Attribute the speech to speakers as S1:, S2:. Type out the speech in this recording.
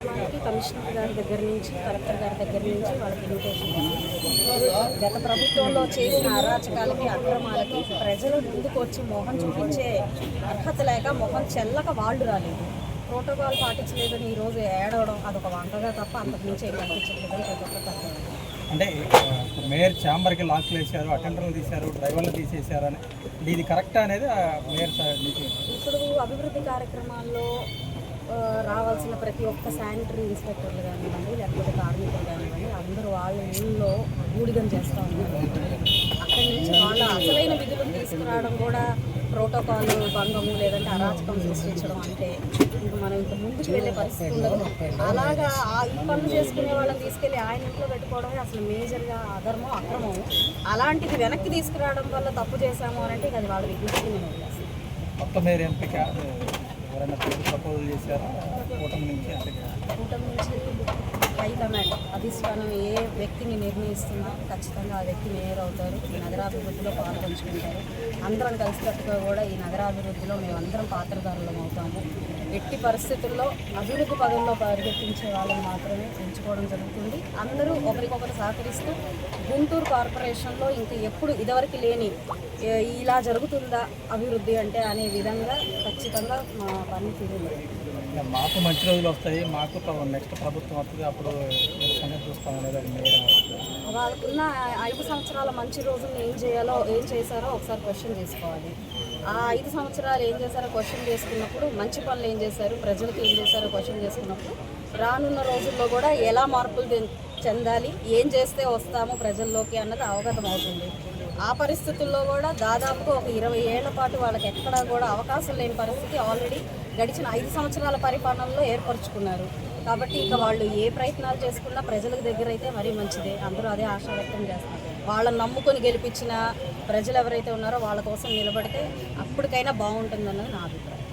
S1: మనకి కమిషనర్ గారి దగ్గర నుంచి కలెక్టర్ గారి దగ్గర నుంచి వాళ్ళకి ఇన్విటేషన్ గత ప్రభుత్వంలో చేసిన అరాచకాలకి అక్రమాలకి ప్రజలు ముందుకు వచ్చి మొహం చూపించే అర్హత లేక మొహం చెల్లక వాళ్ళు రాలేదు. ప్రోటోకాల్ పాటించలేదని ఈరోజు ఏడవడం అదొక వంకగా తప్ప అంతకుమించి ఏం కనిపించట్లేదని ప్రతి ఒక్కరికి అర్థం.
S2: అంటే మేయర్ ఛాంబర్కి లాక్లు వేశారు, అటెండర్లు తీశారు, డ్రైవర్లు తీసేశారు అని ఇది కరెక్ట్ అనేది మేయర్
S1: ఇప్పుడు అభివృద్ధి కార్యక్రమాల్లో రావాల్సిన ప్రతి ఒక్క శానిటరీ ఇన్స్పెక్టర్లు కానివ్వండి, లేకపోతే కార్మికులు కానివ్వండి, అందరూ వాళ్ళ ఊళ్ళో ఊడిగం చేస్తూ ఉన్నారు. అక్కడి నుంచి వాళ్ళ అసలైన విధులను తీసుకురావడం కూడా ప్రోటోకాల్ భంగము లేదంటే అరాచకం సృష్టించడం అంటే ఇంకా మనం ఇంకా ముందుకు వెళ్ళే పరిస్థితి ఉండదు. అలాగా ఈ పనులు చేసుకునే వాళ్ళని తీసుకెళ్ళి ఆయన ఇంట్లో పెట్టుకోవడమే అసలు మేజర్గా అధర్మం, అక్రమం. అలాంటిది వెనక్కి తీసుకురావడం వల్ల తప్పు చేశాము అని అంటే అది వాళ్ళ విజ్ఞప్తి నేను వదిలేస్తాను.
S2: మొత్తం మీరు ఎంపిక ఎవరైనా ప్రపోజల్ చేశారా కూటమి నుంచి?
S1: కూటమి నుంచి హైకమాండ్ అధిష్టానం ఏ వ్యక్తిని నిర్ణయిస్తున్నా ఖచ్చితంగా ఆ వ్యక్తి మేయర్ అవుతారు. ఈ నగరాభివృద్ధిలో పాల్పంచుకుంటారు. అందరం కలిసికట్టుగా కూడా ఈ నగరాభివృద్ధిలో మేమందరం పాత్రధారులం అవుతాము. ఎట్టి పరిస్థితుల్లో అభివృద్ధి పదంలో పరిగెత్తించే వాళ్ళని మాత్రమే ఎంచుకోవడం జరుగుతుంది. అందరూ ఒకరికొకరు సహకరిస్తూ గుంటూరు కార్పొరేషన్లో ఇంకా ఎప్పుడు ఇదివరకు లేని ఇలా జరుగుతుందా అభివృద్ధి అంటే అనే విధంగా ఖచ్చితంగా మా పని తీరుంది.
S2: మాకు మంచి రోజులు వస్తాయి, మాకు నెక్స్ట్ ప్రభుత్వం వస్తుంది, అప్పుడు సంగతి చూస్తాం లేదా?
S1: వాళ్ళకున్న 5 సంవత్సరాల మంచి రోజులను ఏం చేశారో ఒకసారి క్వశ్చన్ చేసుకోవాలి. ఆ 5 సంవత్సరాలు ఏం చేశారో క్వశ్చన్ చేసుకున్నప్పుడు, మంచి పనులు ఏం చేశారు, ప్రజలకు ఏం చేశారో క్వశ్చన్ చేసుకున్నప్పుడు రానున్న రోజుల్లో కూడా ఎలా మార్పులు చెందాలి, ఏం చేస్తే వస్తాము ప్రజల్లోకి అన్నది అవగతం అవుతుంది. ఆ పరిస్థితుల్లో కూడా దాదాపుగా ఒక 20 ఏళ్ల పాటు వాళ్ళకి ఎక్కడా కూడా అవకాశం లేని పరిస్థితి ఆల్రెడీ గడిచిన 5 సంవత్సరాల పరిపాలనలో ఏర్పరచుకున్నారు. కాబట్టి ఇక వాళ్ళు ఏ ప్రయత్నాలు చేసుకున్నా ప్రజలకు దగ్గర అయితే మరీ మంచిదే. అందరూ అదే ఆశ వ్యక్తం చేస్తారు. వాళ్ళని నమ్ముకొని గెలిపించిన ప్రజలు ఎవరైతే ఉన్నారో వాళ్ళ కోసం నిలబడితే అప్పటికైనా బాగుంటుందన్నది నా అభిప్రాయం.